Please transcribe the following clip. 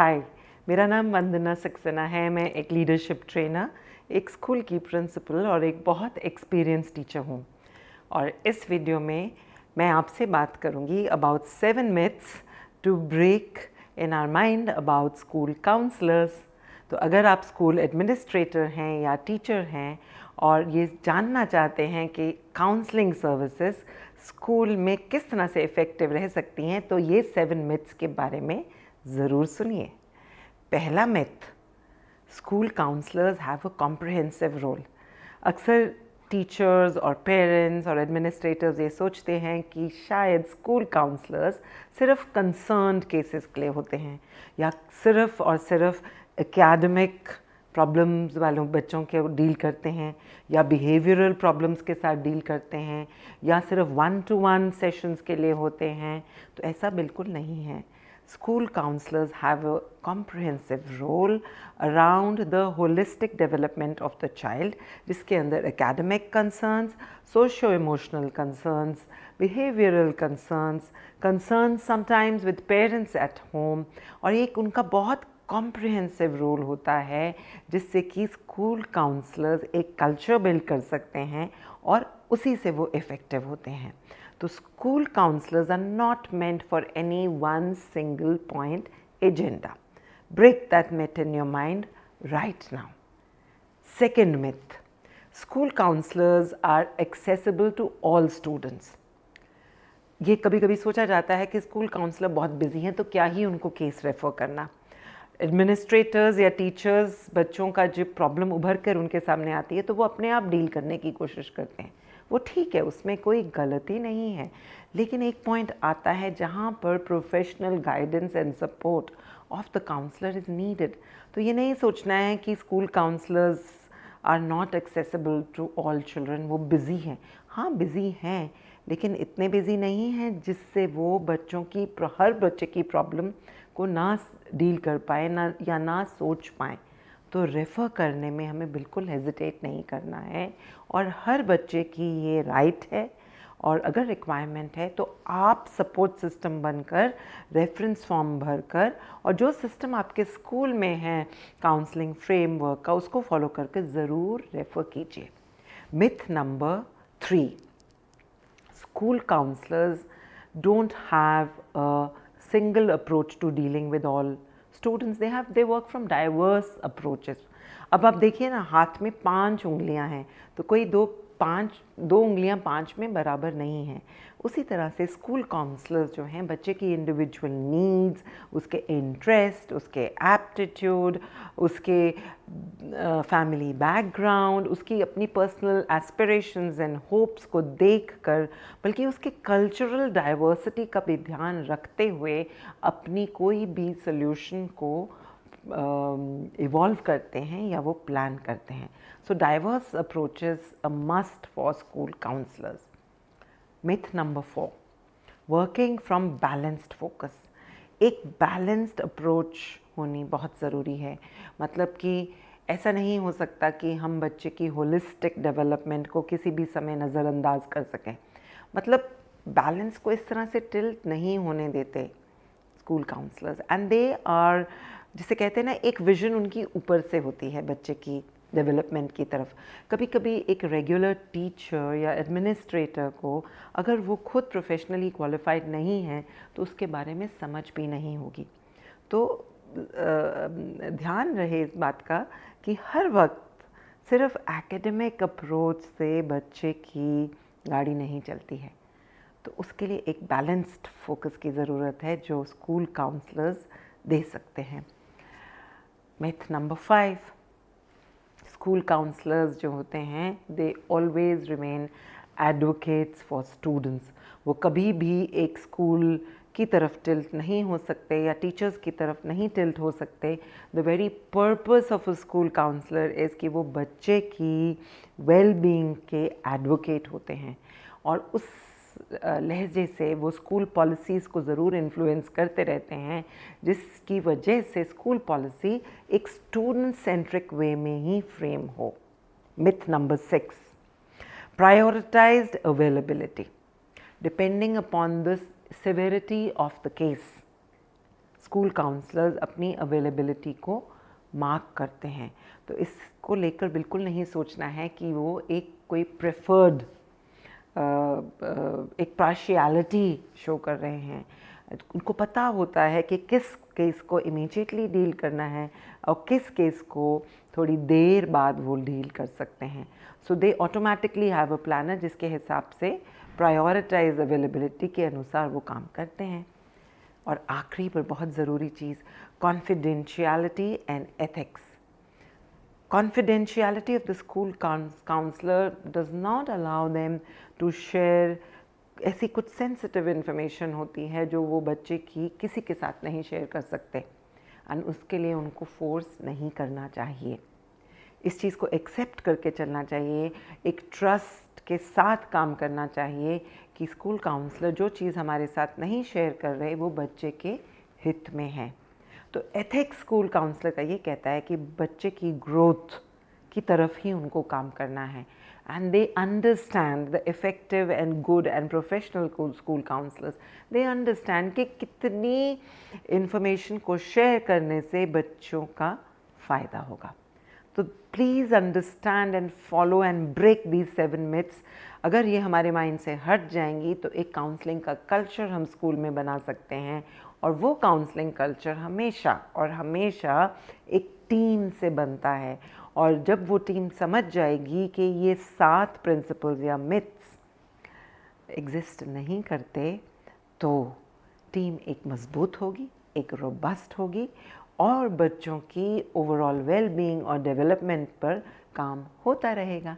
हाय, मेरा नाम वंदना सक्सेना है। मैं एक लीडरशिप ट्रेनर, एक स्कूल की प्रिंसिपल और एक बहुत एक्सपीरियंस टीचर हूँ। और इस वीडियो में मैं आपसे बात करूँगी about 7 myths to break in our mind about school counsellors. तो अगर आप स्कूल एडमिनिस्ट्रेटर हैं या टीचर हैं और ये जानना चाहते हैं कि काउंसलिंग सर्विसेज स्कूल में किस तरह से इफ़ेक्टिव रह सकती हैं, तो ये 7 मिथ्स के बारे में ज़रूर सुनिए। पहला myth, school counsellors have a comprehensive role. अक्सर टीचर्स और पेरेंट्स और एडमिनिस्ट्रेटर्स ये सोचते हैं कि शायद स्कूल काउंसलर्स सिर्फ कंसर्न्ड केसेस के लिए होते हैं या सिर्फ और सिर्फ एकेडमिक प्रॉब्लम्स वालों बच्चों के डील करते हैं या बिहेवियरल प्रॉब्लम्स के साथ डील करते हैं या सिर्फ 1-to-1 सेशंस के लिए होते हैं। तो ऐसा बिल्कुल नहीं है। School counselors have a comprehensive role around the holistic development of the child, जिसके अंदर academic concerns, socio-emotional concerns, behavioral concerns, concerns sometimes with parents at home, और एक उनका बहुत कॉम्प्रिहेंसिव रोल होता है जिससे कि स्कूल काउंसलर्स एक कल्चर बिल्ड कर सकते हैं और उसी से वो इफ़ेक्टिव होते हैं। तो school counsellors are not meant for any one single point agenda. Break that myth in your mind right now. Second myth, school counsellors are accessible to all students. ये कभी कभी सोचा जाता है कि स्कूल काउंसलर बहुत बिजी हैं तो क्या ही उनको केस रेफर करना। एडमिनिस्ट्रेटर्स या टीचर्स बच्चों का जो प्रॉब्लम उभर कर उनके सामने आती है तो वो अपने आप डील करने की कोशिश करते हैं। वो ठीक है, उसमें कोई गलती नहीं है, लेकिन एक पॉइंट आता है जहाँ पर professional guidance and support of the counsellor is needed. तो ये नहीं सोचना है कि school counsellors are not accessible to all children. वो बिज़ी हैं, हाँ बिज़ी हैं, लेकिन इतने बिज़ी नहीं हैं जिससे वो बच्चों की हर बच्चे की प्रॉब्लम को ना डील कर पाए ना या ना सोच पाएँ। तो रेफ़र करने में हमें बिल्कुल हेजिटेट नहीं करना है और हर बच्चे की ये राइट है। और अगर रिक्वायरमेंट है तो आप सपोर्ट सिस्टम बनकर रेफरेंस फॉर्म भरकर और जो सिस्टम आपके स्कूल में है काउंसलिंग फ्रेमवर्क का, उसको फॉलो करके ज़रूर रेफ़र कीजिए। Myth number 3, school counselors don't have a single approach to dealing with all students. They work from diverse approaches. अब आप देखिए ना, हाथ में 5 उंगलियां हैं तो कोई दो उंगलियां 5 में बराबर नहीं हैं। उसी तरह से स्कूल काउंसलर्स जो हैं बच्चे की इंडिविजुअल नीड्स, उसके इंटरेस्ट, उसके एप्टीट्यूड, उसके फैमिली बैकग्राउंड, उसकी अपनी पर्सनल एस्पिरेशंस एंड होप्स को देखकर, बल्कि उसके कल्चरल डाइवर्सिटी का भी ध्यान रखते हुए अपनी कोई भी सोल्यूशन को इवॉल्व करते हैं या वो प्लान करते हैं। So diverse approaches a must for school counsellors. Myth number 4, working from balanced focus. एक बैलेंस्ड अप्रोच होनी बहुत ज़रूरी है। मतलब कि ऐसा नहीं हो सकता कि हम बच्चे की होलिस्टिक डेवलपमेंट को किसी भी समय नज़रअंदाज कर सकें। मतलब बैलेंस को इस तरह से टिल्ट नहीं होने देते school counsellors, and they are, जिसे कहते हैं ना, एक विजन उनकी ऊपर से होती है बच्चे की डेवलपमेंट की तरफ। कभी कभी एक रेगुलर टीचर या एडमिनिस्ट्रेटर को अगर वो खुद प्रोफेशनली क्वालिफाइड नहीं है तो उसके बारे में समझ भी नहीं होगी। तो ध्यान रहे इस बात का कि हर वक्त सिर्फ एकेडमिक अप्रोच से बच्चे की गाड़ी नहीं चलती है। तो उसके लिए एक बैलेंस्ड फोकस की ज़रूरत है जो स्कूल काउंसलर्स दे सकते हैं। मिथ नंबर 5, स्कूल काउंसलर्स जो होते हैं they always remain advocates for students. वो कभी भी एक स्कूल की तरफ टिल्ट नहीं हो सकते या टीचर्स की तरफ नहीं टिल्ट हो सकते। The very purpose of a school counsellor is कि वो बच्चे की वेल बीइंग के एडवोकेट होते हैं और उस लहजे से वो स्कूल पॉलिसीज़ को ज़रूर इन्फ्लुएंस करते रहते हैं, जिसकी वजह से स्कूल पॉलिसी एक स्टूडेंट सेंट्रिक वे में ही फ्रेम हो। Myth number 6, prioritised availability depending upon the severity of the case. School counsellors अपनी अवेलेबिलिटी को मार्क करते हैं। तो इसको लेकर बिल्कुल नहीं सोचना है कि वो एक कोई प्रेफर्ड एक पार्शियलिटी शो कर रहे हैं। उनको पता होता है कि किस केस को इमीडिएटली डील करना है और किस केस को थोड़ी देर बाद वो डील कर सकते हैं। सो दे ऑटोमेटिकली हैव अ प्लानर जिसके हिसाब से प्रायोरिटाइज अवेलेबिलिटी के अनुसार वो काम करते हैं। और आखिरी पर बहुत ज़रूरी चीज़, confidentiality and ethics. Confidentiality of the school counselor does not allow them to share ऐसी कुछ सेंसिटिव इन्फॉर्मेशन होती है जो वो बच्चे की किसी के साथ नहीं शेयर कर सकते, एंड उसके लिए उनको फोर्स नहीं करना चाहिए। इस चीज़ को एक्सेप्ट करके चलना चाहिए, एक ट्रस्ट के साथ काम करना चाहिए कि स्कूल काउंसलर जो चीज़ हमारे साथ नहीं शेयर कर रहे वो बच्चे के हित में है। तो एथिक्स स्कूल काउंसलर का ये कहता है कि बच्चे की ग्रोथ की तरफ ही उनको काम करना है, and they understand the effective and good and professional school counsellors, they understand कि कितनी इन्फॉर्मेशन को शेयर करने से बच्चों का फ़ायदा होगा। तो please understand and follow and break these 7 myths. अगर ये हमारे माइंड से हट जाएंगी तो एक काउंसलिंग का कल्चर हम स्कूल में बना सकते हैं, और वो काउंसलिंग कल्चर हमेशा और हमेशा एक टीम से बनता है। और जब वो टीम समझ जाएगी कि ये 7 प्रिंसिपल्स या मिथ्स एग्जिस्ट नहीं करते, तो टीम एक मजबूत होगी, एक रोबस्ट होगी और बच्चों की ओवरऑल वेल बीइंग और डेवलपमेंट पर काम होता रहेगा।